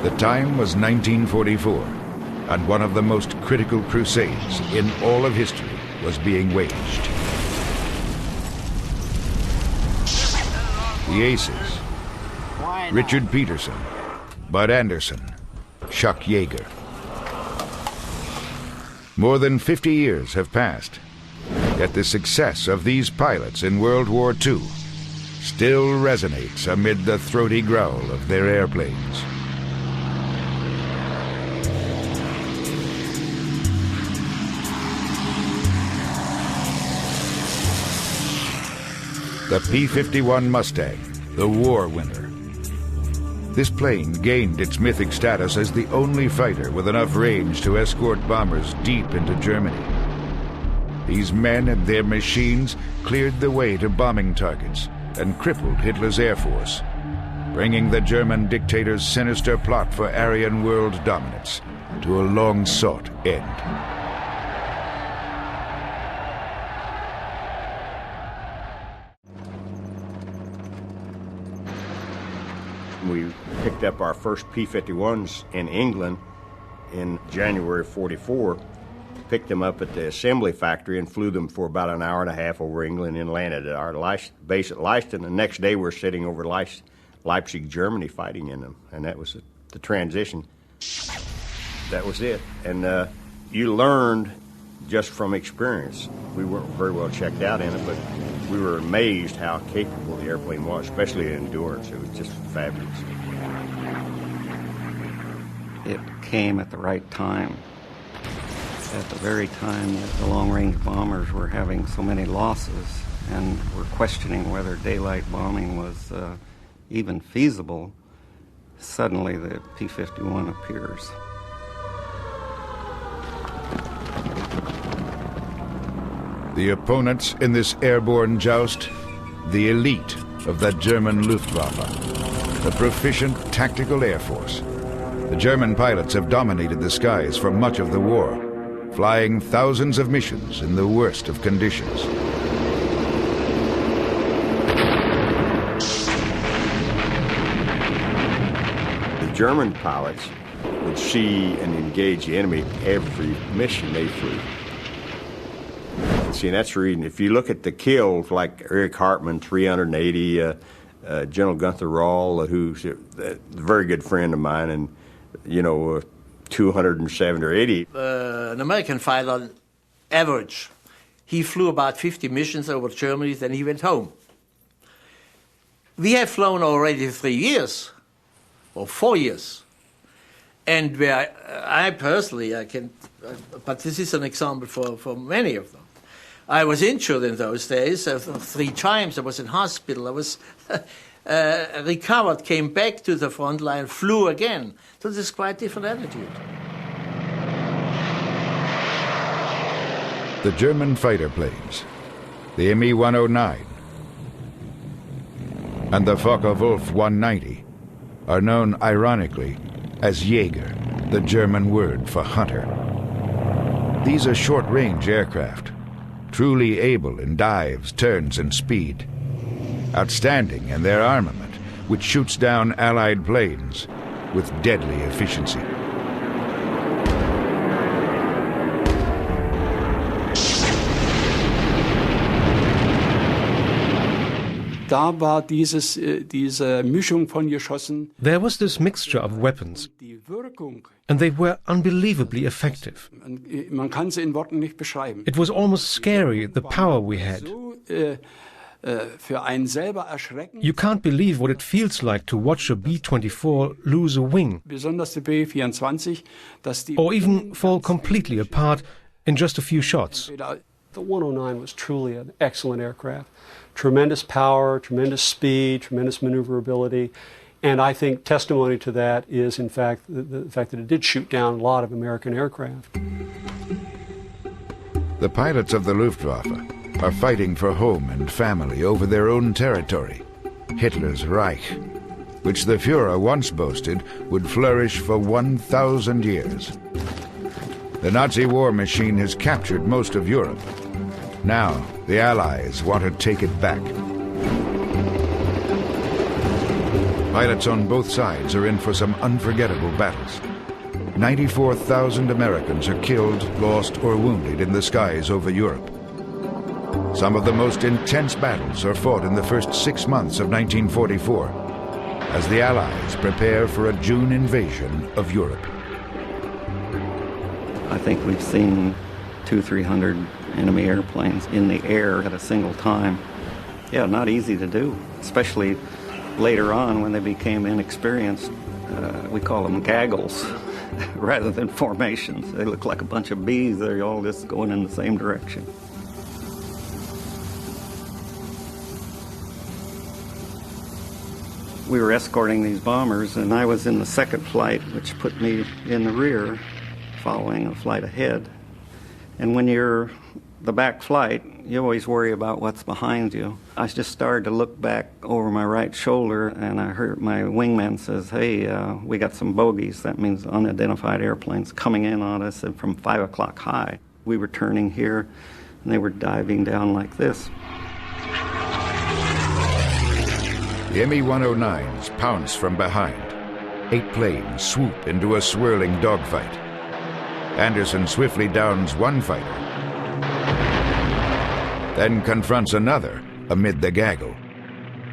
The time was 1944, and one of the most critical crusades in all of history was being waged. The aces: Richard Peterson, Bud Anderson, Chuck Yeager. More than 50 years have passed, yet the success of these pilots in World War II still resonates amid the throaty growl of their airplanes. The P-51 Mustang, the war winner. This plane gained its mythic status as the only fighter with enough range to escort bombers deep into Germany. These men and their machines cleared the way to bombing targets and crippled Hitler's air force, bringing the German dictator's sinister plot for Aryan world dominance to a long-sought end. We picked up our first P-51s in England in January of '44, picked them up at the assembly factory and flew them for about an hour and a half over England and landed at our base at Leisten. The next day we're sitting over Leipzig, Germany, fighting in them, and that was the transition. That was it. And you learned just from experience. We weren't very well checked out in it, but we were amazed how capable the airplane was, especially in endurance. It was just fabulous. It came at the right time. At the very time that the long-range bombers were having so many losses and were questioning whether daylight bombing was even feasible, suddenly the P-51 appears. The opponents in this airborne joust, the elite of the German Luftwaffe, the proficient tactical air force. The German pilots have dominated the skies for much of the war, flying thousands of missions in the worst of conditions. The German pilots would see and engage the enemy every mission they flew. See, and that's the reason. If you look at the kills, like Eric Hartmann, 380, General Gunther Rahl, who's a very good friend of mine, and, 270 or 80. An American fighter, average, he flew about 50 missions over Germany, then he went home. We have flown already 3 years, or 4 years. And where I personally, but this is an example for many of them. I was injured in those days 3 times. I was in hospital. I was recovered, came back to the front line, flew again. So this is quite a different attitude. The German fighter planes, the Me-109 and the Focke-Wulf 190, are known ironically as Jäger, the German word for hunter. These are short-range aircraft, truly able in dives, turns, and speed. Outstanding in their armament, which shoots down Allied planes with deadly efficiency. There was this mixture of weapons, and they were unbelievably effective. It was almost scary, the power we had. You can't believe what it feels like to watch a B-24 lose a wing, or even fall completely apart in just a few shots. The 109 was truly an excellent aircraft. Tremendous power, tremendous speed, tremendous maneuverability. And I think testimony to that is, in fact, the fact that it did shoot down a lot of American aircraft. The pilots of the Luftwaffe are fighting for home and family over their own territory, Hitler's Reich, which the Führer once boasted would flourish for 1,000 years. The Nazi war machine has captured most of Europe. Now, the Allies want to take it back. pilots on both sides are in for some unforgettable battles. 94,000 Americans are killed, lost, or wounded in the skies over Europe. Some of the most intense battles are fought in the first 6 months of 1944, as the Allies prepare for a June invasion of Europe. I think we've seen 200-300 enemy airplanes in the air at a single time. Yeah, not easy to do, especially later on when they became inexperienced. We call them gaggles rather than formations. They look like a bunch of bees. They're all just going in the same direction. We were escorting these bombers, and I was in the second flight, which put me in the rear, following a flight ahead. And when you're the back flight, you always worry about what's behind you. I just started to look back over my right shoulder, and I heard my wingman says, "Hey, we got some bogeys." That means unidentified airplanes coming in on us and from 5 o'clock high. We were turning here, and they were diving down like this. The Me-109s pounce from behind. 8 planes swoop into a swirling dogfight. Anderson swiftly downs one fighter, then confronts another amid the gaggle.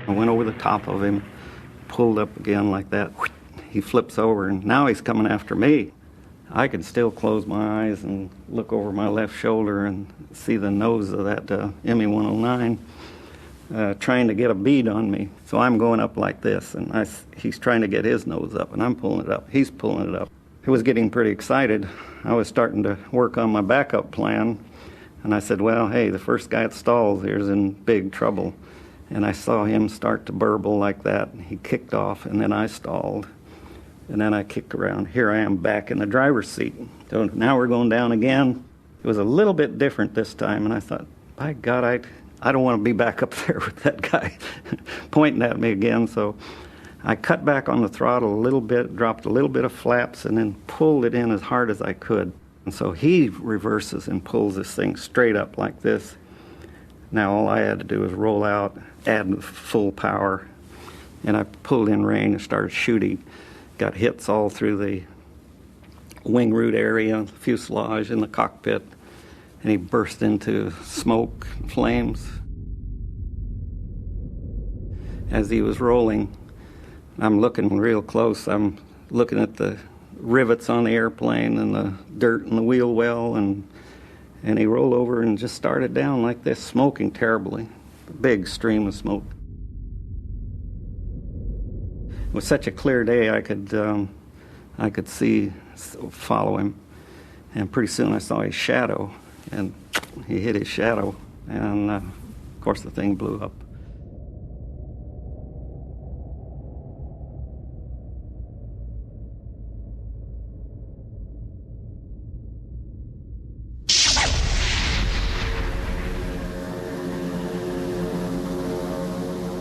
I went over the top of him, pulled up again like that. He flips over, and now he's coming after me. I can still close my eyes and look over my left shoulder and see the nose of that Me-109 trying to get a bead on me. So I'm going up like this, and he's trying to get his nose up, and I'm pulling it up. He's pulling it up. He was getting pretty excited. I was starting to work on my backup plan, and I said, well, hey, the first guy that stalls here is in big trouble. And I saw him start to burble like that. He kicked off, and then I stalled. And then I kicked around. Here I am back in the driver's seat. So now we're going down again. It was a little bit different this time, and I thought, by God, I don't want to be back up there with that guy pointing at me again. So I cut back on the throttle a little bit, dropped a little bit of flaps, and then pulled it in as hard as I could. And so he reverses and pulls this thing straight up like this. Now all I had to do was roll out, add full power, and I pulled in range and started shooting. Got hits all through the wing root area, fuselage, in the cockpit, and he burst into smoke and flames. As he was rolling, I'm looking real close. I'm looking at the rivets on the airplane and the dirt in the wheel well, and he rolled over and just started down like this, smoking terribly. A big stream of smoke. It was such a clear day I could follow him, and pretty soon I saw his shadow, and he hit his shadow, and of course the thing blew up.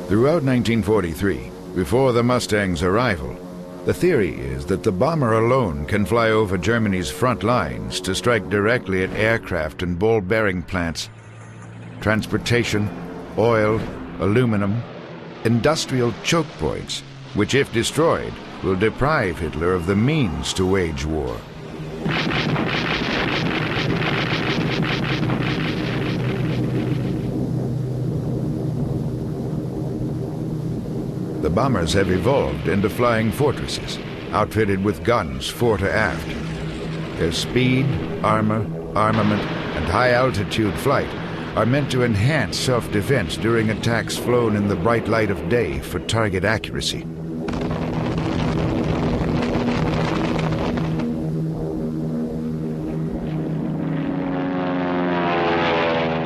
Throughout 1943, before the Mustang's arrival, the theory is that the bomber alone can fly over Germany's front lines to strike directly at aircraft and ball bearing plants, transportation, oil, aluminum, industrial choke points, which, if destroyed, will deprive Hitler of the means to wage war. The bombers have evolved into flying fortresses, outfitted with guns fore to aft. Their speed, armor, armament, and high-altitude flight are meant to enhance self-defense during attacks flown in the bright light of day for target accuracy.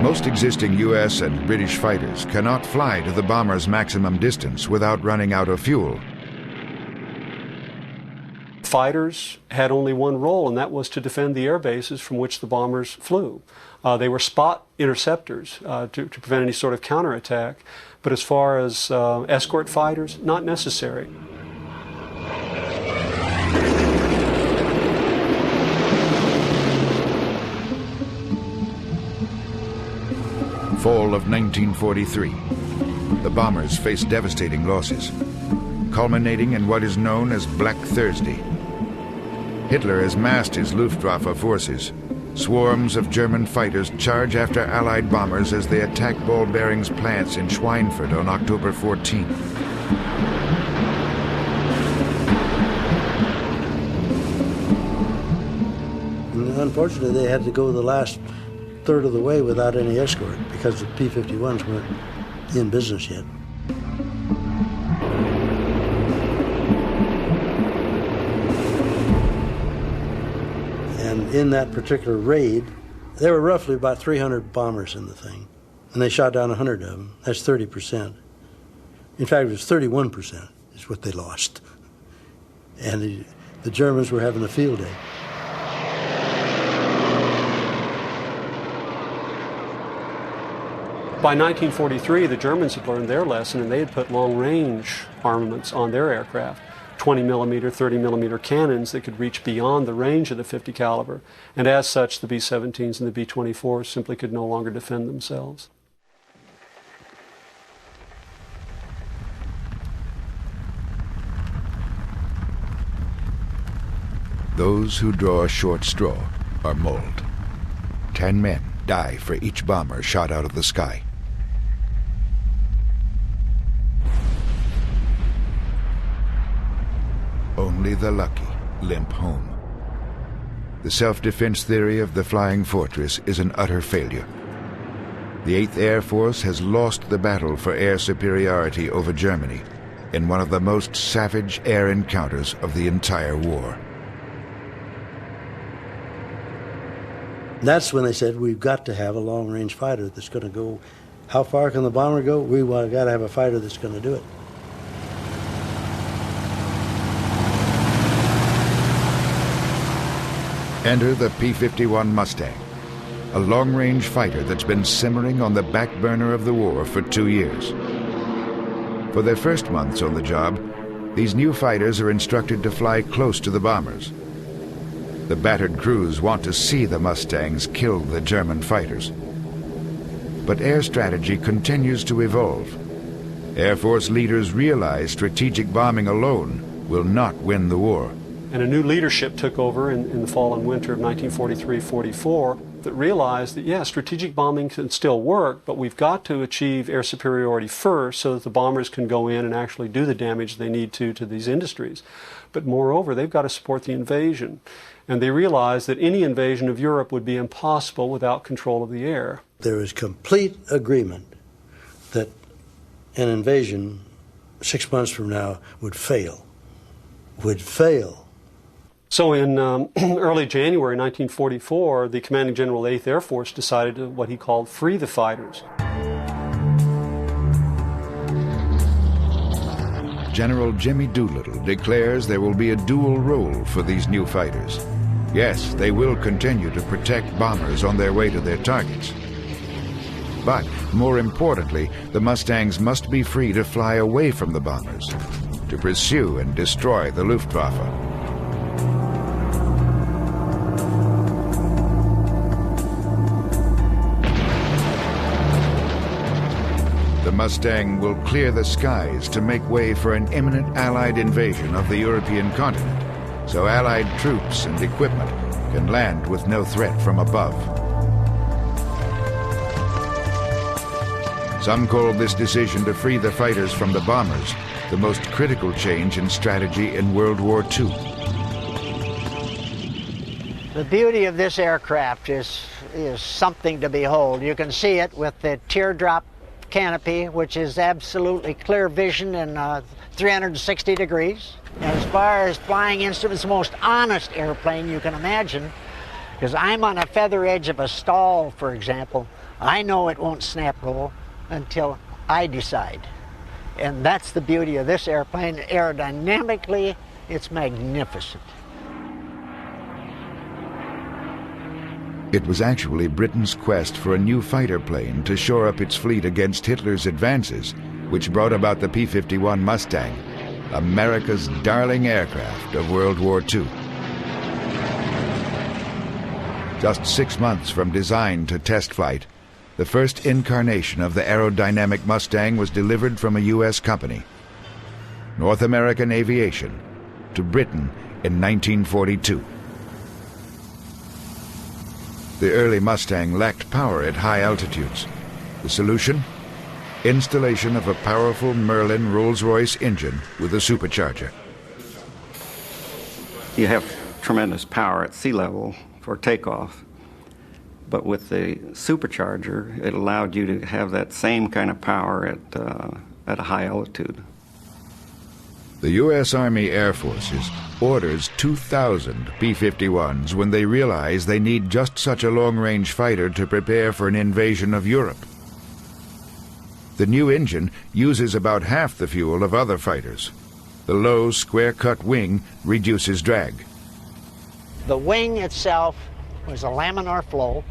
Most existing U.S. and British fighters cannot fly to the bomber's maximum distance without running out of fuel. Fighters had only one role, and that was to defend the air bases from which the bombers flew. They were spot interceptors to prevent any sort of counterattack, but as far as escort fighters, not necessary. Fall of 1943. The bombers faced devastating losses. culminating in what is known as Black Thursday. Hitler has massed his Luftwaffe forces. Swarms of German fighters charge after Allied bombers as they attack ball bearings plants in Schweinfurt on October 14th. Unfortunately, they had to go the last third of the way without any escort because the P-51s weren't in business yet. And in that particular raid, there were roughly about 300 bombers in the thing, and they shot down 100 of them. That's 30%. In fact, it was 31% is what they lost. And the Germans were having a field day. By 1943, the Germans had learned their lesson, and they had put long-range armaments on their aircraft, 20-millimeter, 30-millimeter cannons that could reach beyond the range of the 50 caliber. And as such, the B-17s and the B-24s simply could no longer defend themselves. Those who draw a short straw are mauled. 10 men die for each bomber shot out of the sky. Only the lucky limp home. The self-defense theory of the flying fortress is an utter failure. The 8th Air Force has lost the battle for air superiority over Germany in one of the most savage air encounters of the entire war. That's when they said, we've got to have a long-range fighter that's going to go. How far can the bomber go? We've got to have a fighter that's going to do it. Enter the P-51 Mustang, a long-range fighter that's been simmering on the back burner of the war for 2 years. For their first months on the job, these new fighters are instructed to fly close to the bombers. The battered crews want to see the Mustangs kill the German fighters. But air strategy continues to evolve. Air Force leaders realize strategic bombing alone will not win the war. And a new leadership took over in the fall and winter of 1943-44 that realized that, yeah, strategic bombing can still work, but we've got to achieve air superiority first so that the bombers can go in and actually do the damage they need to these industries. But moreover, they've got to support the invasion. And they realized that any invasion of Europe would be impossible without control of the air. There is complete agreement that an invasion 6 months from now would fail. So in early January 1944, the commanding general of the 8th Air Force decided to what he called free the fighters. General Jimmy Doolittle declares there will be a dual role for these new fighters. Yes, they will continue to protect bombers on their way to their targets. But, more importantly, the Mustangs must be free to fly away from the bombers, to pursue and destroy the Luftwaffe. The Mustang will clear the skies to make way for an imminent Allied invasion of the European continent, so Allied troops and equipment can land with no threat from above. Some call this decision to free the fighters from the bombers the most critical change in strategy in World War II. The beauty of this aircraft is something to behold. You can see it with the teardrop canopy, which is absolutely clear vision in 360 degrees. As far as flying instruments, the most honest airplane you can imagine, because I'm on a feather edge of a stall, for example. I know it won't snap roll until I decide. And that's the beauty of this airplane. Aerodynamically, it's magnificent. It was actually Britain's quest for a new fighter plane to shore up its fleet against Hitler's advances, which brought about the P-51 Mustang, America's darling aircraft of World War II. Just 6 months from design to test flight, the first incarnation of the aerodynamic Mustang was delivered from a U.S. company. North American aviation to Britain in 1942. The early Mustang lacked power at high altitudes. The solution? Installation of a powerful Merlin Rolls-Royce engine with a supercharger. You have tremendous power at sea level for takeoff, but with the supercharger, it allowed you to have that same kind of power at a high altitude. The U.S. Army Air Forces orders 2,000 P-51s when they realize they need just such a long-range fighter to prepare for an invasion of Europe. The new engine uses about half the fuel of other fighters. The low, square-cut wing reduces drag. The wing itself was a laminar flow,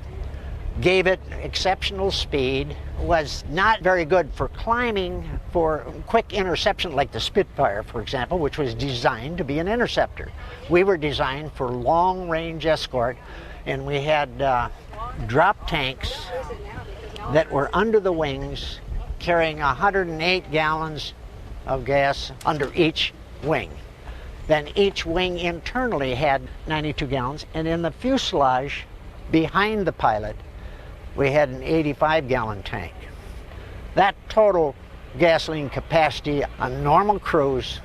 gave it exceptional speed, was not very good for climbing for quick interception like the Spitfire, for example, which was designed to be an interceptor. We were designed for long-range escort, and we had drop tanks that were under the wings carrying 108 gallons of gas under each wing. Then each wing internally had 92 gallons, and in the fuselage behind the pilot, we had an 85-gallon tank. That total gasoline capacity on normal cruise,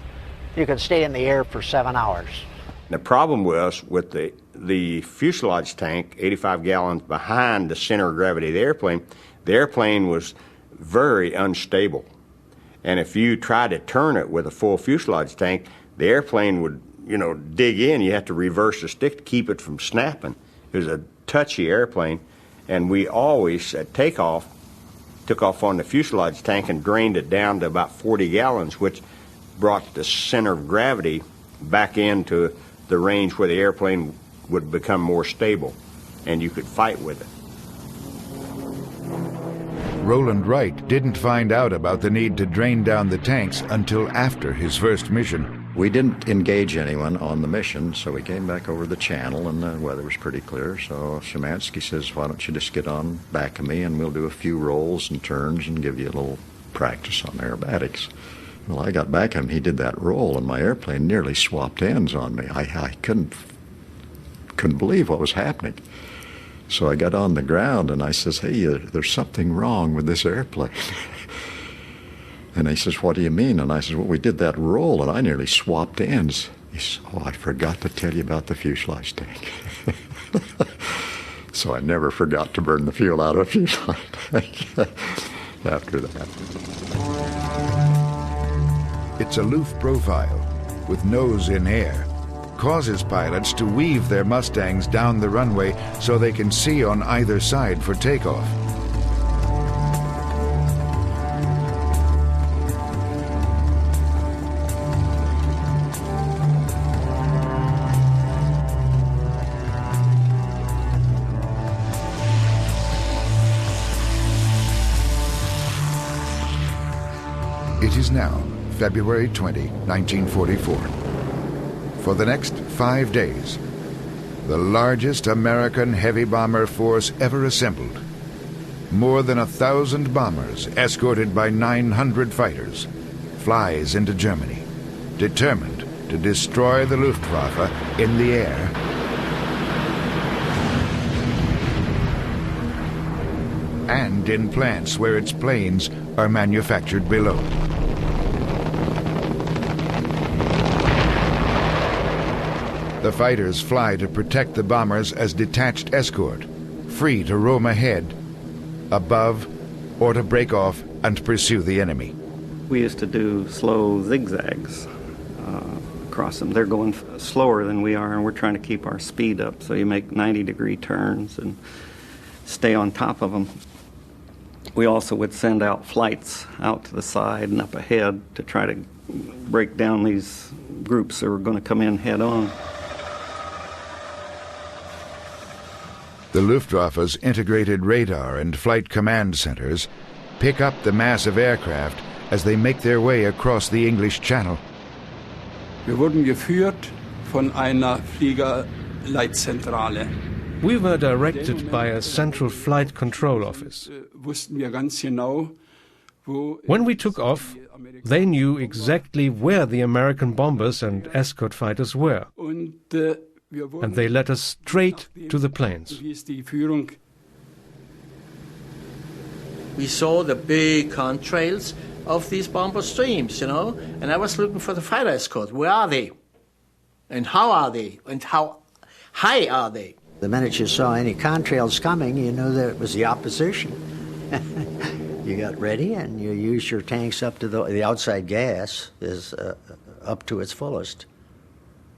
you could stay in the air for 7 hours. The problem was with the fuselage tank, 85 gallons behind the center of gravity of the airplane was very unstable. And if you tried to turn it with a full fuselage tank, the airplane would, dig in. You have to reverse the stick to keep it from snapping. It was a touchy airplane. And we always, at takeoff, took off on the fuselage tank and drained it down to about 40 gallons, which brought the center of gravity back into the range where the airplane would become more stable, and you could fight with it. Roland Wright didn't find out about the need to drain down the tanks until after his first mission. We didn't engage anyone on the mission, so we came back over the channel, and the weather was pretty clear. So Szymanski says, why don't you just get on back of me, and we'll do a few rolls and turns and give you a little practice on aerobatics. Well, I got back of him. He did that roll, and my airplane nearly swapped ends on me. I couldn't believe what was happening. So I got on the ground, and I says, hey, there's something wrong with this airplane. And he says, what do you mean? And I says, well, we did that roll, and I nearly swapped ends. He says, oh, I forgot to tell you about the fuselage tank. So I never forgot to burn the fuel out of a fuselage tank after that. Its aloof profile, with nose in air, causes pilots to weave their Mustangs down the runway so they can see on either side for takeoff. It is now February 20, 1944. For the next 5 days, the largest American heavy bomber force ever assembled, more than 1,000 bombers escorted by 900 fighters, flies into Germany, determined to destroy the Luftwaffe in the air and in plants where its planes are manufactured below. The fighters fly to protect the bombers as detached escort, free to roam ahead, above, or to break off and pursue the enemy. We used to do slow zigzags across them. They're going slower than we are, and we're trying to keep our speed up. So you make 90-degree turns and stay on top of them. We also would send out flights out to the side and up ahead to try to break down these groups that were going to come in head on. The Luftwaffe's integrated radar and flight command centers pick up the massive aircraft as they make their way across the English Channel. Wir wurden geführt von einer Fliegerleitzentrale. We were directed by a central flight control office. Wussten wir ganz genau, wo When we took off, They knew exactly where the American bombers and escort fighters were, and they led us straight to the planes. We saw the big contrails of these bomber streams, you know, and I was looking for the fighter escort. Where are they? And how are they? And how high are they? The minute you saw any contrails coming, you knew that it was the opposition. You got ready and you used your tanks up to the outside gas is up to its fullest.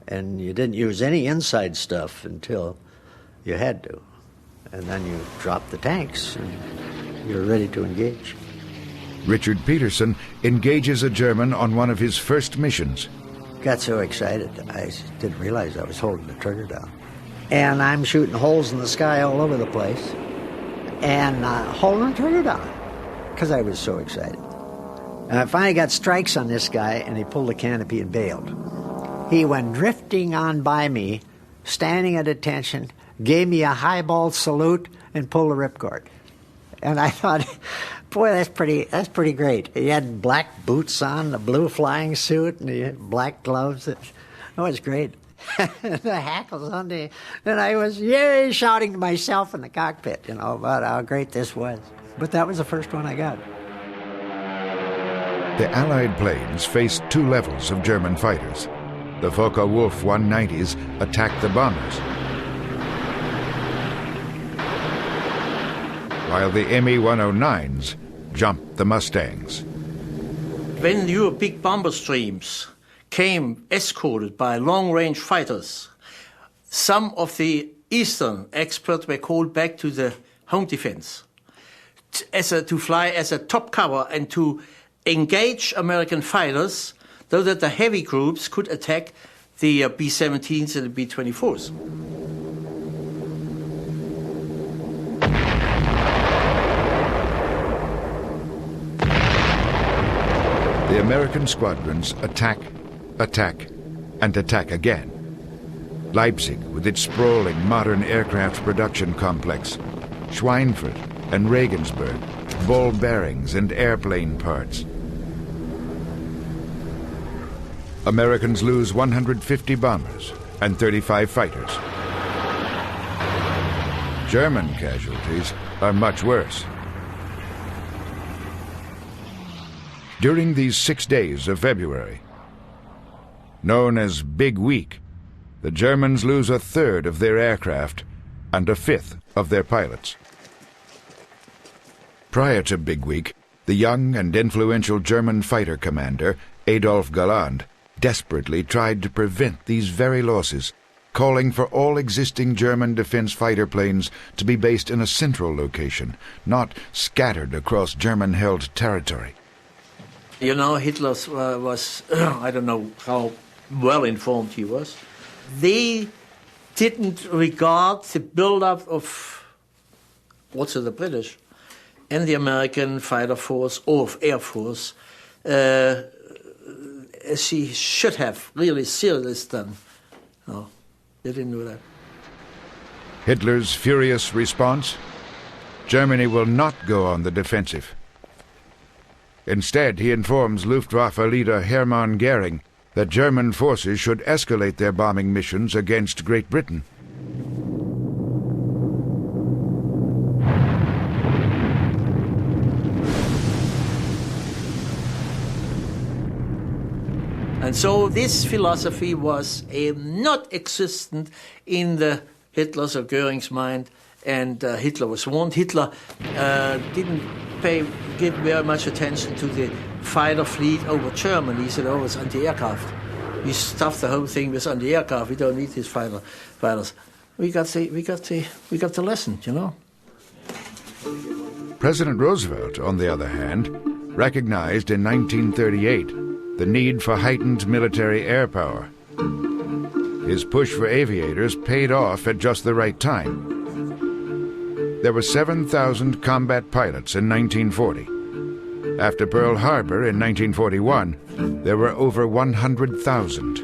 And you didn't use any inside stuff until you had to. And then you dropped the tanks and you're ready to engage. Richard Peterson engages a German on one of his first missions. Got so excited, I didn't realize I was holding the trigger down. And I'm shooting holes in the sky all over the place and holding the trigger down because I was so excited. And I finally got strikes on this guy, and he pulled the canopy and bailed. He went drifting on by me, standing at attention, gave me a highball salute, and pulled the ripcord. And I thought, boy, that's pretty great. He had black boots on, a blue flying suit, and he had black gloves. It was great. The hackles on the, and I was yay shouting to myself in the cockpit, you know, about how great this was. But that was the first one I got. The Allied planes faced two levels of German fighters. The Focke-Wulf 190s attacked the bombers, while the Me-109s jumped the Mustangs. When your big bomber streams came escorted by long-range fighters, some of the Eastern experts were called back to the home defense to fly as a top cover and to engage American fighters so that the heavy groups could attack the B-17s and the B-24s. The American squadrons attack, and attack again. Leipzig, with its sprawling modern aircraft production complex, Schweinfurt and Regensburg, ball bearings and airplane parts. Americans lose 150 bombers and 35 fighters. German casualties are much worse. During these 6 days of February, known as Big Week, the Germans lose a third of their aircraft and a fifth of their pilots. Prior to Big Week, the young and influential German fighter commander, Adolf Galland, desperately tried to prevent these very losses, calling for all existing German defense fighter planes to be based in a central location, not scattered across German-held territory. You know, Hitler was, I don't know how well informed he was. They didn't regard the build-up of also the British and the American fighter force or air force as he should have really seriously done. No, they didn't do that. Hitler's furious response? Germany will not go on the defensive. Instead, he informs Luftwaffe leader Hermann Goering that German forces should escalate their bombing missions against Great Britain. And so this philosophy was not existent in the Hitler's or Goering's mind, and Hitler was warned. Hitler didn't give very much attention to the fighter fleet over Germany. He said, oh, it's anti-aircraft. We stuffed the whole thing with anti-aircraft. We don't need these fighters. We got the lesson, you know. President Roosevelt, on the other hand, recognized in 1938 the need for heightened military air power. His push for aviators paid off at just the right time. There were 7,000 combat pilots in 1940. After Pearl Harbor in 1941, there were over 100,000.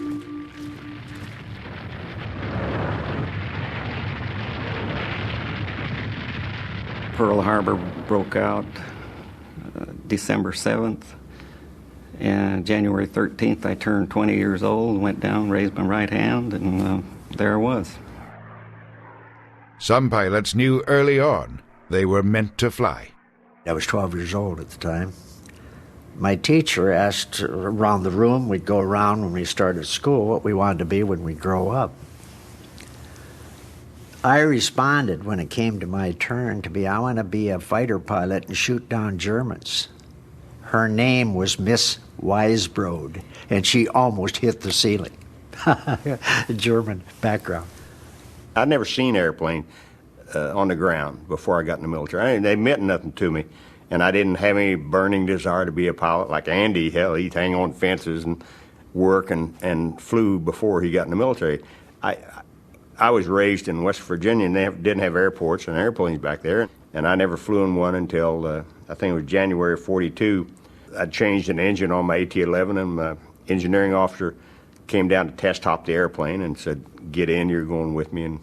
Pearl Harbor broke out December 7th, And January 13th, I turned 20 years old, went down, raised my right hand, and there I was. Some pilots knew early on they were meant to fly. I was 12 years old at the time. My teacher asked around the room, we'd go around when we started school, what we wanted to be when we grow up. I responded when it came to my turn to be, I want to be a fighter pilot and shoot down Germans. Her name was Miss Weisbrod, and she almost hit the ceiling. German background. I'd never seen an airplane on the ground before I got in the military. They meant nothing to me, and I didn't have any burning desire to be a pilot like Andy. Hell, he'd hang on fences and work and flew before he got in the military. I was raised in West Virginia, and they didn't have airports and airplanes back there, and I never flew in one until I think it was January of '42. I changed an engine on my AT-11, and my engineering officer came down to test hop the airplane and said, "Get in, you're going with me." And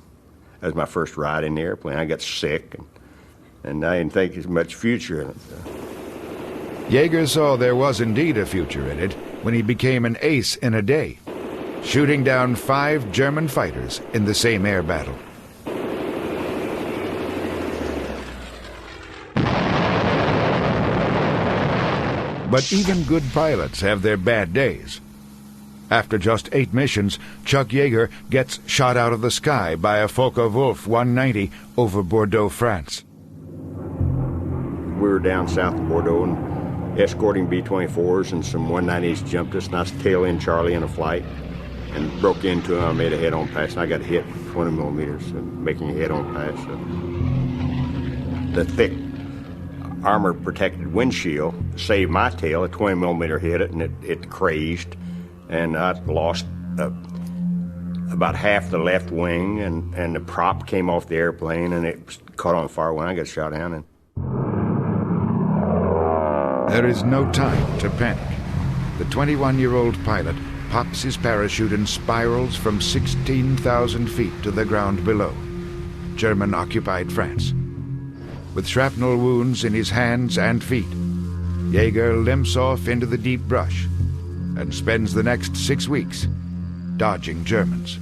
that was my first ride in the airplane. I got sick, and I didn't think there's much future in it. Yeager saw there was indeed a future in it when he became an ace in a day, shooting down 5 German fighters in the same air battle. But even good pilots have their bad days. After just 8 missions, Chuck Yeager gets shot out of the sky by a Focke-Wulf 190 over Bordeaux, France. We were down south of Bordeaux and escorting B-24s, and some 190s jumped us, and I was tail-end Charlie in a flight and broke into him. I made a head-on pass, and I got hit 20 millimeters, making a head-on pass. The thick armor-protected windshield saved my tail. A 20 millimeter hit it, and it crazed, and I lost about half the left wing, and the prop came off the airplane, and it caught on fire when I got shot down. And there is no time to panic. The 21-year-old pilot pops his parachute and spirals from 16,000 feet to the ground below, German-occupied France. With shrapnel wounds in his hands and feet, Yeager limps off into the deep brush and spends the next 6 weeks dodging Germans.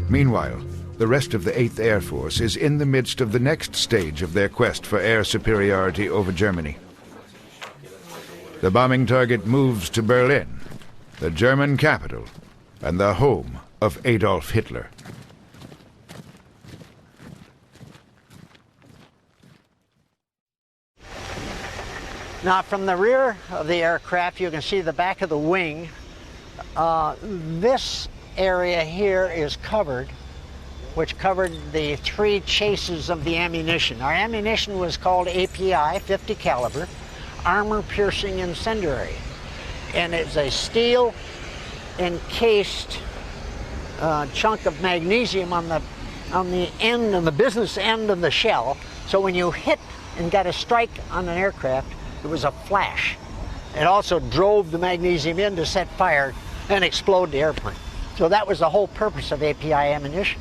Meanwhile, the rest of the 8th Air Force is in the midst of the next stage of their quest for air superiority over Germany. The bombing target moves to Berlin, the German capital and the home of Adolf Hitler. Now, from the rear of the aircraft, you can see the back of the wing. This area here is covered, which covered the 3 chases of the ammunition. Our ammunition was called API, 50 caliber, armor-piercing incendiary. And it's a steel encased chunk of magnesium on the end, on the business end of the shell. So when you hit and got a strike on an aircraft, it was a flash. It also drove the magnesium in to set fire and explode the airplane. So that was the whole purpose of API ammunition.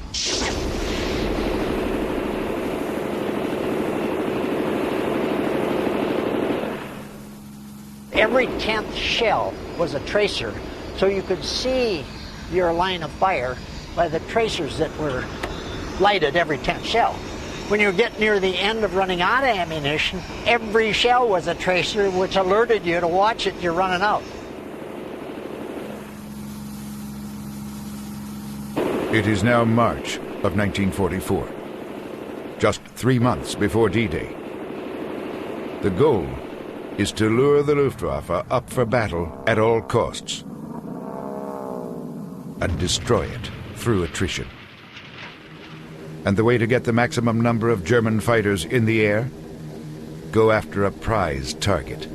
Every 10th shell was a tracer, so you could see your line of fire by the tracers that were lighted every 10th shell. When you get near the end of running out of ammunition, every shell was a tracer, which alerted you to watch it, you're running out. It is now March of 1944, just 3 months before D-Day. The goal is to lure the Luftwaffe up for battle at all costs and destroy it through attrition. And the way to get the maximum number of German fighters in the air? Go after a prize target.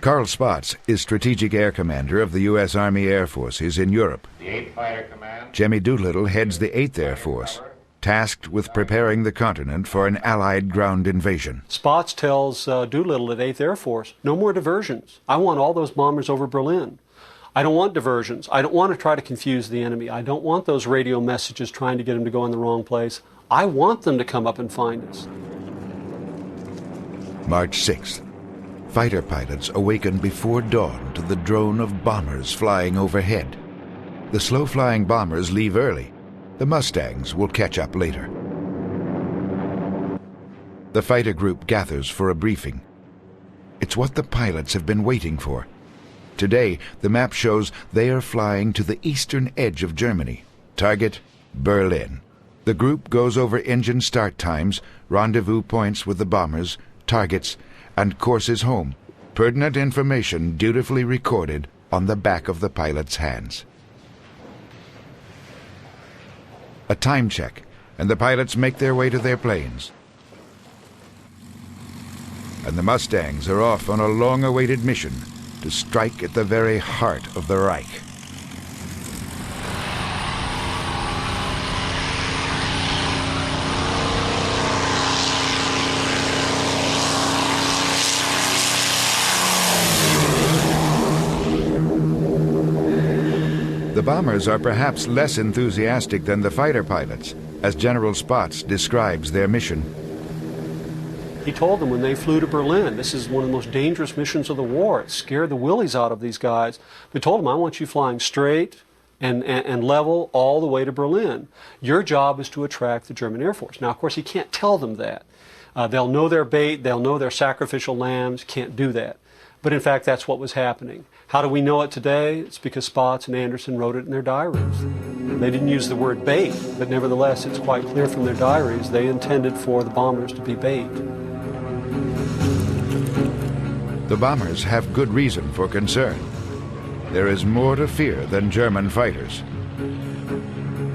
Carl Spaatz is Strategic Air Commander of the U.S. Army Air Forces in Europe. The 8th Fighter Command. Jimmy Doolittle heads the 8th Air Force, tasked with preparing the continent for an Allied ground invasion. Spaatz tells Doolittle at 8th Air Force, no more diversions. I want all those bombers over Berlin. I don't want diversions. I don't want to try to confuse the enemy. I don't want those radio messages trying to get them to go in the wrong place. I want them to come up and find us. March 6th. Fighter pilots awaken before dawn to the drone of bombers flying overhead. The slow-flying bombers leave early. The Mustangs will catch up later. The fighter group gathers for a briefing. It's what the pilots have been waiting for. Today, the map shows they are flying to the eastern edge of Germany. Target, Berlin. The group goes over engine start times, rendezvous points with the bombers, targets, and courses home. Pertinent information dutifully recorded on the back of the pilot's hands. A time check, and the pilots make their way to their planes. And the Mustangs are off on a long-awaited mission to strike at the very heart of the Reich. The bombers are perhaps less enthusiastic than the fighter pilots, as General Spaatz describes their mission. He told them when they flew to Berlin, this is one of the most dangerous missions of the war. It scared the willies out of these guys. They told them, I want you flying straight and level all the way to Berlin. Your job is to attract the German Air Force. Now, of course, he can't tell them that. They'll know their bait, they'll know their sacrificial lambs, can't do that. But in fact, that's what was happening. How do we know it today? It's because Spaatz and Anderson wrote it in their diaries. They didn't use the word bait, but nevertheless, it's quite clear from their diaries they intended for the bombers to be bait. The bombers have good reason for concern. There is more to fear than German fighters.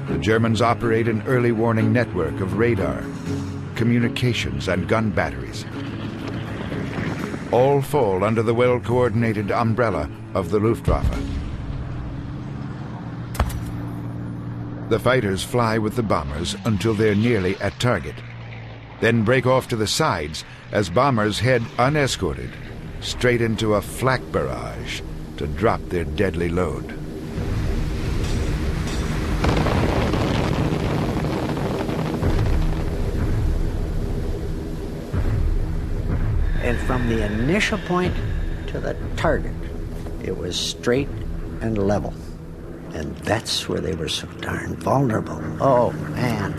The Germans operate an early warning network of radar, communications, and gun batteries. All fall under the well-coordinated umbrella of the Luftwaffe. The fighters fly with the bombers until they're nearly at target, then break off to the sides as bombers head unescorted straight into a flak barrage to drop their deadly load. And from the initial point to the target, it was straight and level. And that's where they were so darn vulnerable. Oh, man.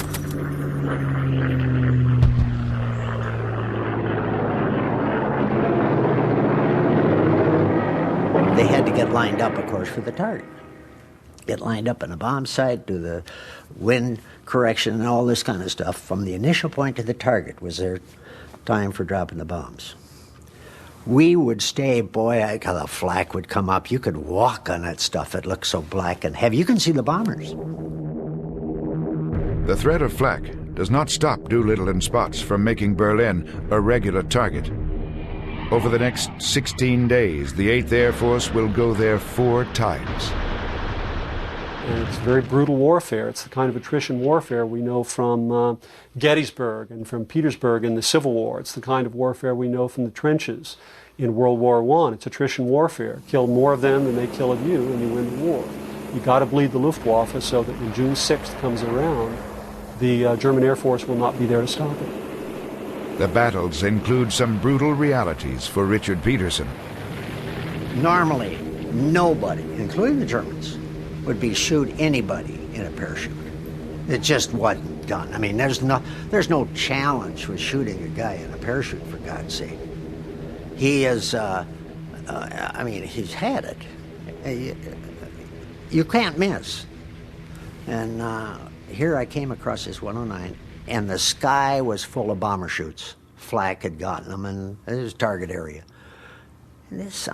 They had to get lined up, of course, for the target. Get lined up on the bomb site, do the wind correction and all this kind of stuff. From the initial point to the target was their time for dropping the bombs. We would stay, boy, the flak would come up. You could walk on that stuff. It looked so black and heavy. You can see the bombers. The threat of flak does not stop Doolittle and Spaatz from making Berlin a regular target. Over the next 16 days, the 8th Air Force will go there 4 times. And it's very brutal warfare. It's the kind of attrition warfare we know from Gettysburg and from Petersburg in the Civil War. It's the kind of warfare we know from the trenches in World War I. It's attrition warfare. Kill more of them than they kill of you, and you win the war. You got to bleed the Luftwaffe so that when June 6th comes around, the German Air Force will not be there to stop it. The battles include some brutal realities for Richard Peterson. Normally, nobody, including the Germans, would be shoot anybody in a parachute. It just wasn't done. I mean, there's no challenge with shooting a guy in a parachute, for God's sake. He is, he's had it. You can't miss. And here I came across this 109, and the sky was full of bomber chutes. Flak had gotten them, and it was target area. And this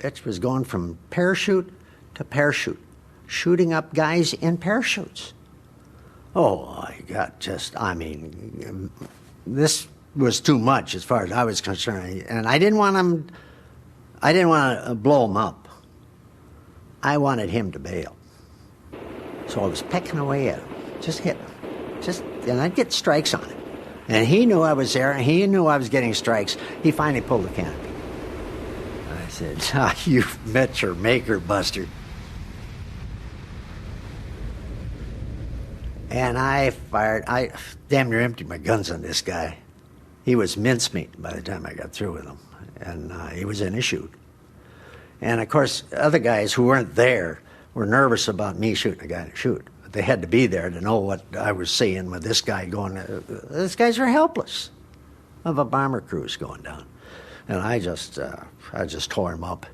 it was going from parachute to parachute, shooting up guys in parachutes. Oh, I got this was too much as far as I was concerned. And I didn't want to blow him up. I wanted him to bail. So I was pecking away at him, just hitting him. And I'd get strikes on him. And he knew I was there, and he knew I was getting strikes. He finally pulled the canopy. I said, you've met your maker, Buster. And I damn near emptied my guns on this guy. He was mincemeat by the time I got through with him. and he was in his chute. And, of course, other guys who weren't there were nervous about me shooting a guy in a chute. But they had to be there to know what I was seeing with this guy going, these guys are helpless of a bomber cruise going down. And I just tore him up.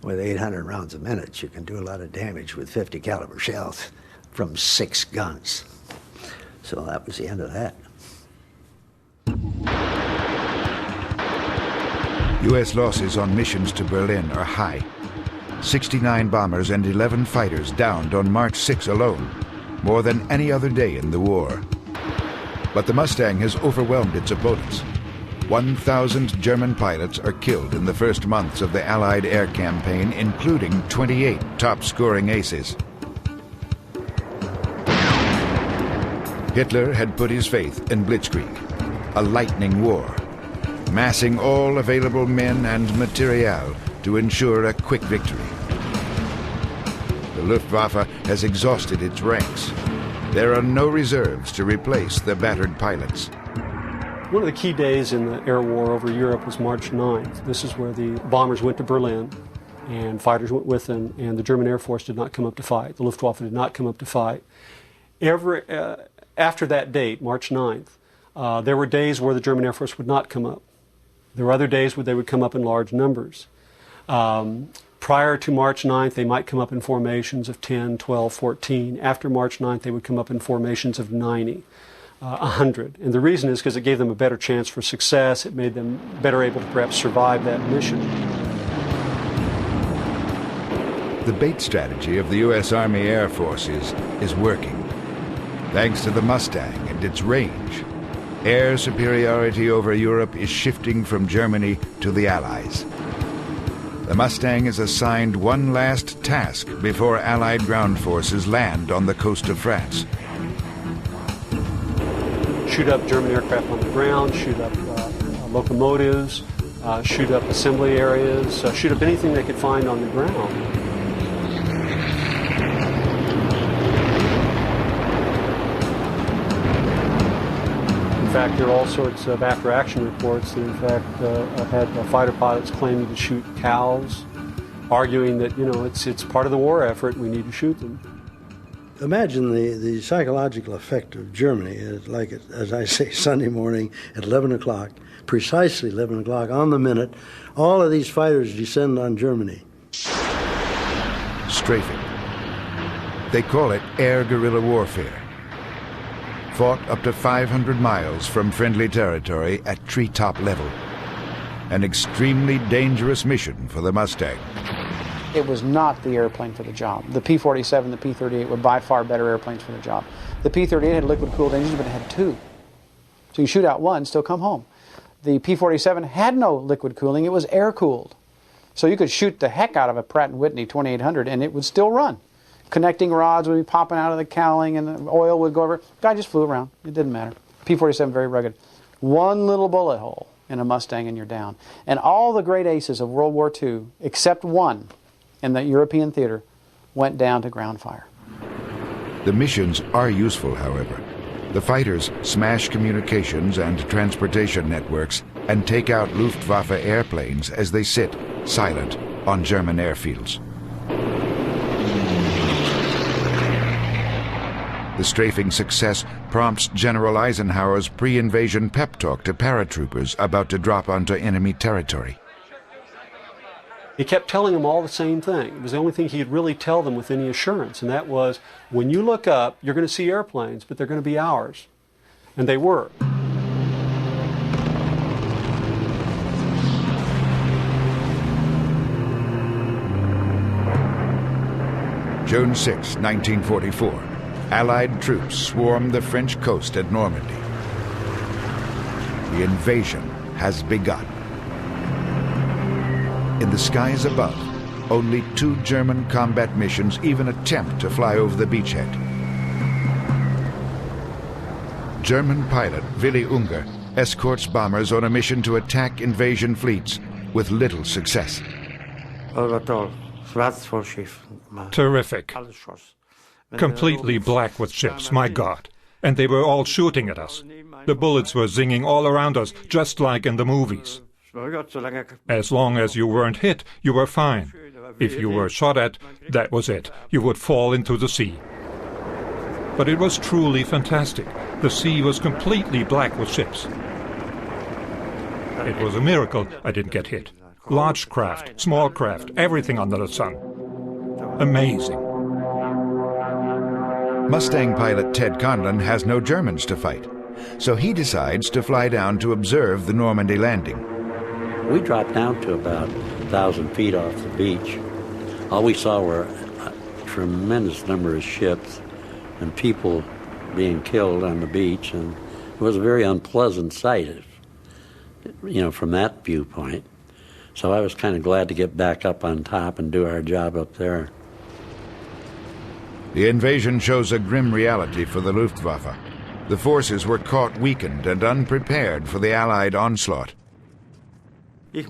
With 800 rounds a minute, you can do a lot of damage with 50 caliber shells from 6 guns. So that was the end of that. U.S. losses on missions to Berlin are high. 69 bombers and 11 fighters downed on March 6 alone, more than any other day in the war. But the Mustang has overwhelmed its opponents. 1,000 German pilots are killed in the first months of the Allied air campaign, including 28 top-scoring aces. Hitler had put his faith in Blitzkrieg, a lightning war, massing all available men and materiel to ensure a quick victory. The Luftwaffe has exhausted its ranks. There are no reserves to replace the battered pilots. One of the key days in the air war over Europe was March 9th. This is where the bombers went to Berlin, and fighters went with them, and the German Air Force did not come up to fight. The Luftwaffe did not come up to fight. After that date, March 9th, there were days where the German Air Force would not come up. There were other days where they would come up in large numbers. Prior to March 9th, they might come up in formations of 10, 12, 14. After March 9th, they would come up in formations of 90. 100. And the reason is because it gave them a better chance for success. It made them better able to perhaps survive that mission. The bait strategy of the U.S. Army Air Force is working. Thanks to the Mustang and its range, air superiority over Europe is shifting from Germany to the Allies. The Mustang is assigned one last task before Allied ground forces land on the coast of France. Shoot up German aircraft on the ground, shoot up locomotives, shoot up assembly areas, shoot up anything they could find on the ground. In fact, there are all sorts of after-action reports that, in fact, had fighter pilots claiming to shoot cows, arguing that, it's part of the war effort, we need to shoot them. Imagine the psychological effect of Germany, like, as I say, Sunday morning at 11 o'clock, precisely 11 o'clock, on the minute, all of these fighters descend on Germany. Strafing. They call it air guerrilla warfare. Fought up to 500 miles from friendly territory at treetop level. An extremely dangerous mission for the Mustang. It was not the airplane for the job. The P-47, the P-38 were by far better airplanes for the job. The P-38 had liquid-cooled engines, but it had 2. So you shoot out one, still come home. The P-47 had no liquid cooling, it was air-cooled. So you could shoot the heck out of a Pratt & Whitney 2800 and it would still run. Connecting rods would be popping out of the cowling and the oil would go over. The guy just flew around. It didn't matter. P-47 very rugged. One little bullet hole in a Mustang and you're down. And all the great aces of World War II, except one, in the European theater, went down to ground fire. The missions are useful, however. The fighters smash communications and transportation networks and take out Luftwaffe airplanes as they sit, silent, on German airfields. The strafing success prompts General Eisenhower's pre-invasion pep talk to paratroopers about to drop onto enemy territory. He kept telling them all the same thing. It was the only thing he'd really tell them with any assurance, and that was, when you look up, you're going to see airplanes, but they're going to be ours. And they were. June 6, 1944. Allied troops swarm the French coast at Normandy. The invasion has begun. In the skies above, only 2 German combat missions even attempt to fly over the beachhead. German pilot Willy Unger escorts bombers on a mission to attack invasion fleets with little success. Terrific. Completely black with ships, my God. And they were all shooting at us. The bullets were zinging all around us, just like in the movies. As long as you weren't hit, you were fine. If you were shot at, that was it. You would fall into the sea. But it was truly fantastic. The sea was completely black with ships. It was a miracle I didn't get hit. Large craft, small craft, everything under the sun. Amazing. Mustang pilot Ted Conlon has no Germans to fight, so he decides to fly down to observe the Normandy landing. We dropped down to about 1,000 feet off the beach. All we saw were a tremendous number of ships and people being killed on the beach, and it was a very unpleasant sight, from that viewpoint. So I was kind of glad to get back up on top and do our job up there. The invasion shows a grim reality for the Luftwaffe. The forces were caught weakened and unprepared for the Allied onslaught. I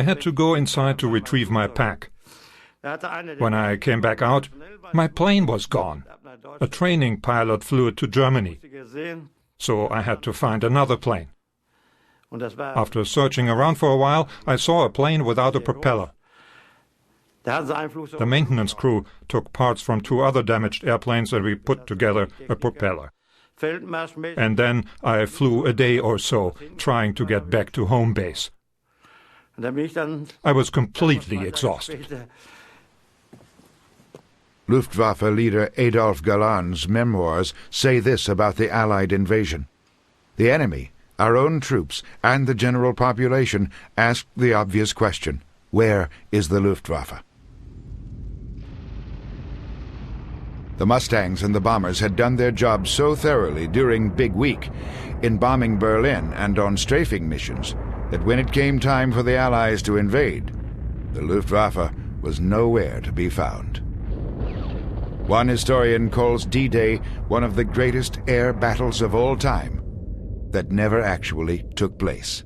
had to go inside to retrieve my pack. When I came back out, my plane was gone. A training pilot flew it to Germany, so I had to find another plane. After searching around for a while, I saw a plane without a propeller. The maintenance crew took parts from 2 other damaged airplanes and we put together a propeller. And then I flew a day or so, trying to get back to home base. I was completely exhausted. Luftwaffe leader Adolf Galland's memoirs say this about the Allied invasion. The enemy, our own troops, and the general population asked the obvious question: where is the Luftwaffe? The Mustangs and the bombers had done their job so thoroughly during Big Week, in bombing Berlin and on strafing missions, that when it came time for the Allies to invade, the Luftwaffe was nowhere to be found. One historian calls D-Day one of the greatest air battles of all time that never actually took place.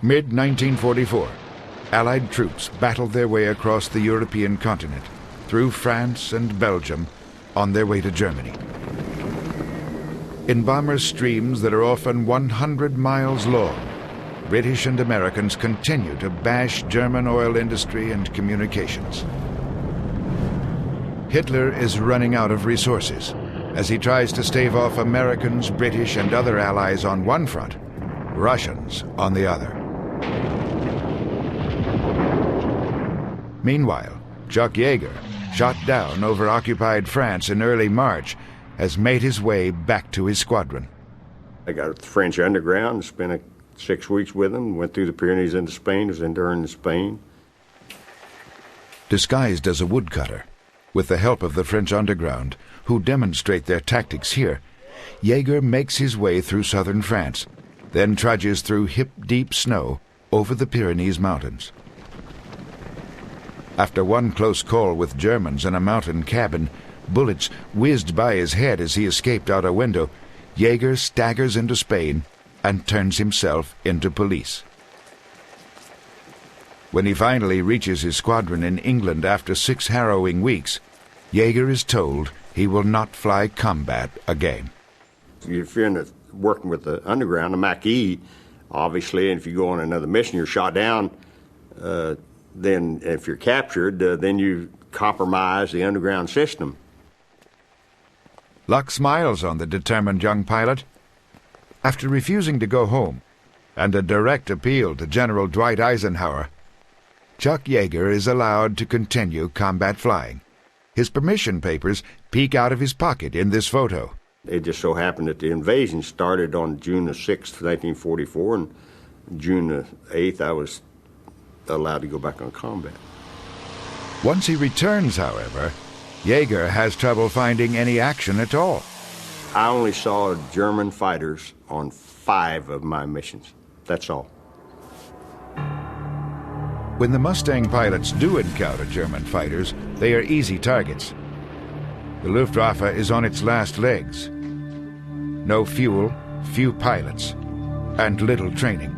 Mid-1944, Allied troops battled their way across the European continent, through France and Belgium, on their way to Germany. In bomber streams that are often 100 miles long, British and Americans continue to bash German oil industry and communications. Hitler is running out of resources as he tries to stave off Americans, British, and other allies on one front, Russians on the other. Meanwhile, Chuck Yeager, shot down over occupied France in early March, has made his way back to his squadron. I got the French underground, spent 6 weeks with them, went through the Pyrenees into Spain, was interned in Spain. Disguised as a woodcutter, with the help of the French underground, who demonstrate their tactics here, Yeager makes his way through southern France, then trudges through hip-deep snow over the Pyrenees Mountains. After one close call with Germans in a mountain cabin, bullets whizzed by his head as he escaped out a window, Yeager staggers into Spain and turns himself into police. When he finally reaches his squadron in England after 6 harrowing weeks, Yeager is told he will not fly combat again. If you're working with the underground, the Maquis, obviously, and if you go on another mission, you're shot down, then if you're captured, then you compromise the underground system. Luck smiles on the determined young pilot. After refusing to go home, and a direct appeal to General Dwight Eisenhower, Chuck Yeager is allowed to continue combat flying. His permission papers peek out of his pocket in this photo. It just so happened that the invasion started on June the 6th, 1944, and June the 8th I was allowed to go back on combat. Once he returns, however, Yeager has trouble finding any action at all. I only saw German fighters on 5 of my missions. That's all. When the Mustang pilots do encounter German fighters, they are easy targets. The Luftwaffe is on its last legs. No fuel, few pilots, and little training.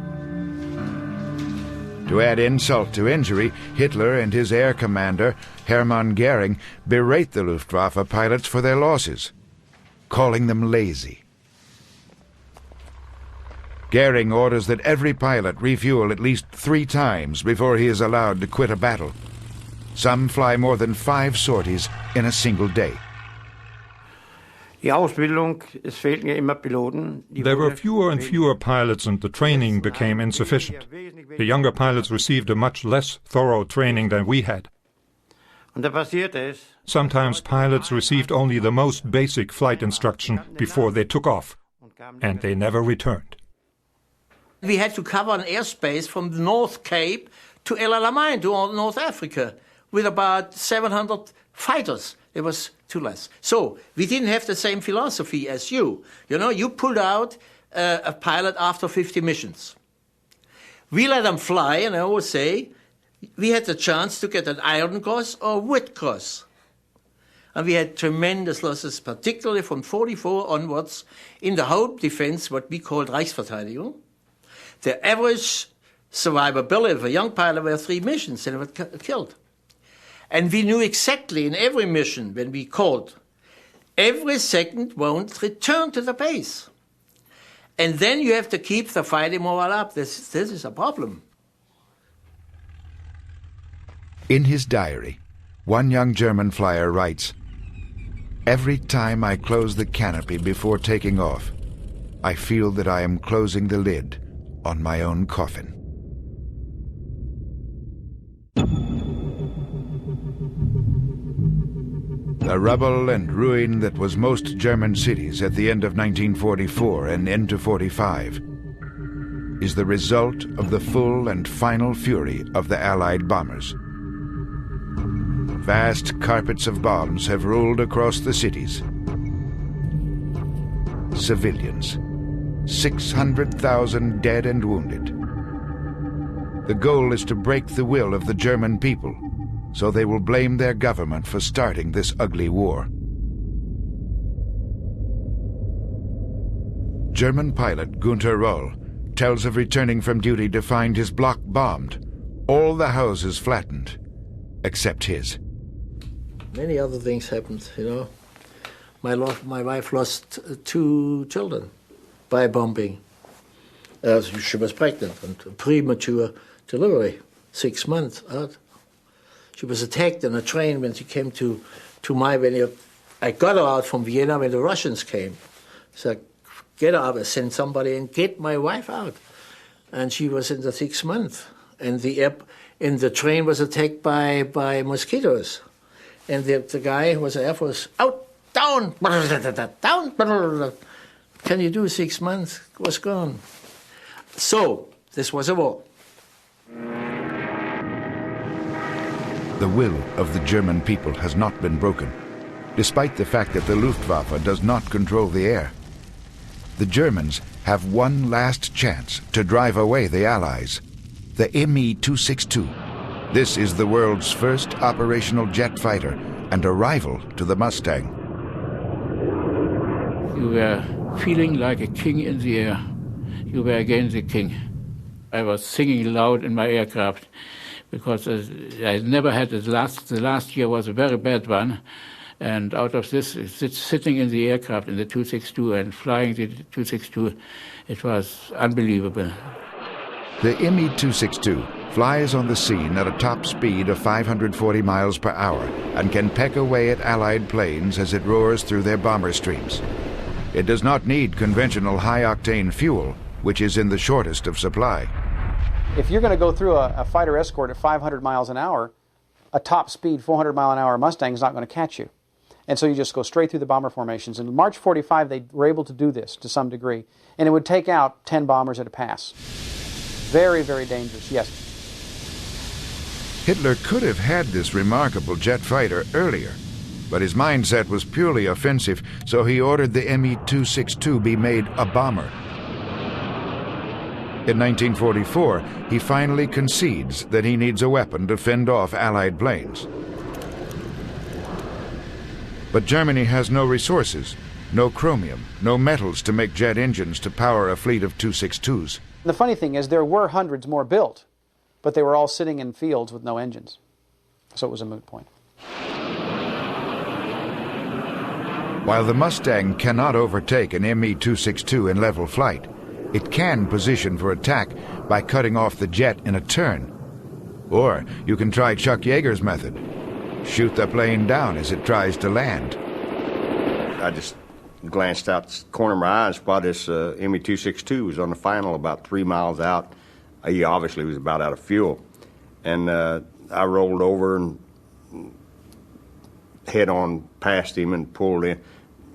To add insult to injury, Hitler and his air commander, Hermann Goering, berate the Luftwaffe pilots for their losses, calling them lazy. Goering orders that every pilot refuel at least 3 times before he is allowed to quit a battle. Some fly more than 5 sorties in a single day. There were fewer and fewer pilots and the training became insufficient. The younger pilots received a much less thorough training than we had. Sometimes pilots received only the most basic flight instruction before they took off, and they never returned. We had to cover an airspace from the North Cape to El Alamein, to North Africa, with about 700 fighters. It was too less. So we didn't have the same philosophy as you. You know, you pulled out a pilot after 50 missions. We let them fly, and I always say, we had the chance to get an Iron Cross or Wood Cross. And we had tremendous losses, particularly from 44 onwards, in the whole defense, what we called Reichsverteidigung. The average survivability of a young pilot were 3 missions, and they were killed. And we knew exactly in every mission, when we called, every second won't return to the base. And then you have to keep the fighting morale up. This is a problem. In his diary, one young German flyer writes, "Every time I close the canopy before taking off, I feel that I am closing the lid on my own coffin." The rubble and ruin that was most German cities at the end of 1944 and into 45 is the result of the full and final fury of the Allied bombers. Vast carpets of bombs have rolled across the cities. Civilians, 600,000 dead and wounded. The goal is to break the will of the German people, so they will blame their government for starting this ugly war. German pilot Gunther Roll tells of returning from duty to find his block bombed, all the houses flattened, except his. Many other things happened, you know. My wife lost 2 children by bombing. She was pregnant and premature delivery, 6 months out. She was attacked on a train when she came to my venue. I got her out from Vienna when the Russians came. So get her out, I sent somebody and get my wife out. And she was in the 6th month. And the train was attacked by mosquitoes. And the guy who was Air Force, out, down, down. Can you do 6 months? Was gone. So this was a war. The will of the German people has not been broken, despite the fact that the Luftwaffe does not control the air. The Germans have one last chance to drive away the Allies, the Me-262. This is the world's first operational jet fighter and a rival to the Mustang. You were feeling like a king in the air. You were again the king. I was singing loud in my aircraft, because I never had the last year was a very bad one, and out of this, sitting in the aircraft in the 262 and flying the 262, it was unbelievable. The Me-262 flies on the scene at a top speed of 540 miles per hour and can peck away at Allied planes as it roars through their bomber streams. It does not need conventional high-octane fuel, which is in the shortest of supply. If you're going to go through a fighter escort at 500 miles an hour, a top speed 400 mile an hour Mustang is not going to catch you. And so you just go straight through the bomber formations. In March 45, they were able to do this to some degree. And it would take out 10 bombers at a pass. Very, very dangerous, yes. Hitler could have had this remarkable jet fighter earlier, but his mindset was purely offensive, so he ordered the Me-262 be made a bomber. In 1944, he finally concedes that he needs a weapon to fend off Allied planes. But Germany has no resources, no chromium, no metals to make jet engines to power a fleet of 262s. The funny thing is there were hundreds more built, but they were all sitting in fields with no engines. So it was a moot point. While the Mustang cannot overtake an Me-262 in level flight, It can position for attack by cutting off the jet in a turn. Or you can try Chuck Yeager's method. Shoot the plane down as it tries to land. I just glanced out the corner of my eye and spotted this ME-262 was on the final about 3 miles out. He obviously was about out of fuel. And I rolled over and head on past him and pulled in.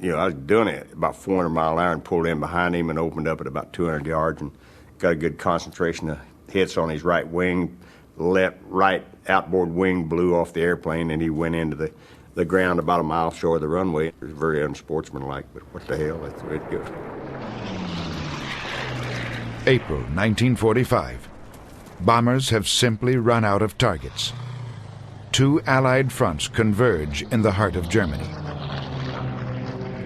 You know, I was doing it about 400 mile an hour and pulled in behind him and opened up at about 200 yards and got a good concentration of hits on his right wing. Right outboard wing blew off the airplane and he went into the ground about a mile short of the runway. It was very unsportsmanlike, but what the hell, that's the way it goes. April 1945. Bombers have simply run out of targets. 2 Allied fronts converge in the heart of Germany.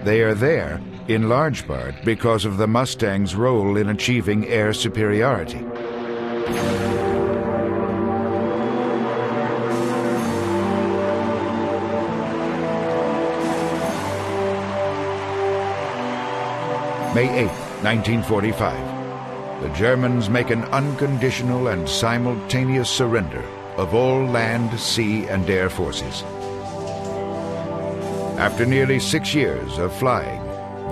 They are there, in large part, because of the Mustang's role in achieving air superiority. May 8, 1945. The Germans make an unconditional and simultaneous surrender of all land, sea, and air forces. After nearly 6 years of flying,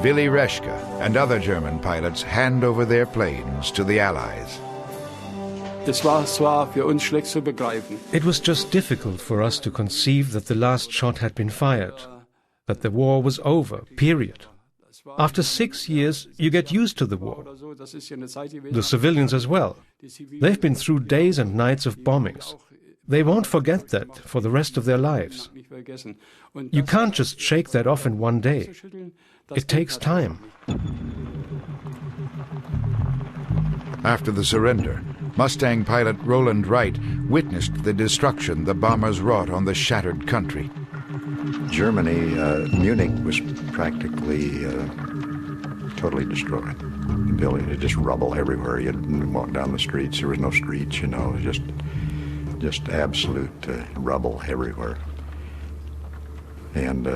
Willy Reschke and other German pilots hand over their planes to the Allies. It was just difficult for us to conceive that the last shot had been fired, that the war was over, period. After 6 years, you get used to the war. The civilians as well. They've been through days and nights of bombings. They won't forget that for the rest of their lives. You can't just shake that off in one day. It takes time. After the surrender, Mustang pilot Roland Wright witnessed the destruction the bombers wrought on the shattered country. Germany, Munich was practically totally destroyed. The building, just rubble everywhere. You'd walk down the streets, there was no streets, you know, just absolute rubble everywhere. And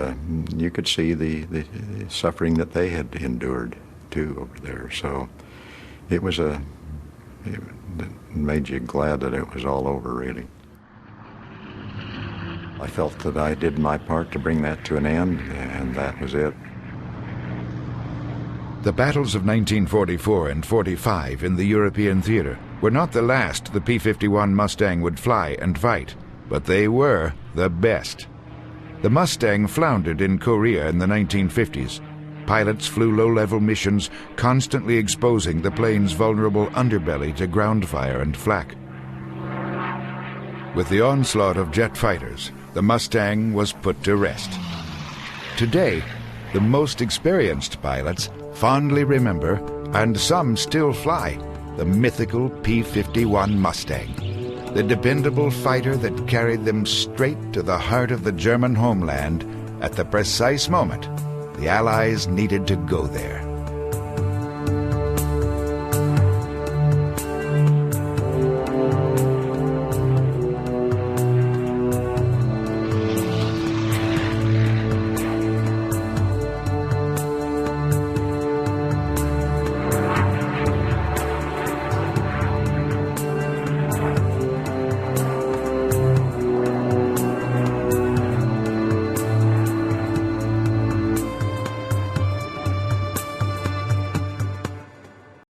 you could see the suffering that they had endured, too, over there. So it made you glad that it was all over, really. I felt that I did my part to bring that to an end, and that was it. The battles of 1944 and 45 in the European theater were not the last the P-51 Mustang would fly and fight, but they were the best. The Mustang floundered in Korea in the 1950s. Pilots flew low-level missions, constantly exposing the plane's vulnerable underbelly to ground fire and flak. With the onslaught of jet fighters, the Mustang was put to rest. Today, the most experienced pilots fondly remember, and some still fly, the mythical P-51 Mustang, the dependable fighter that carried them straight to the heart of the German homeland at the precise moment the Allies needed to go there.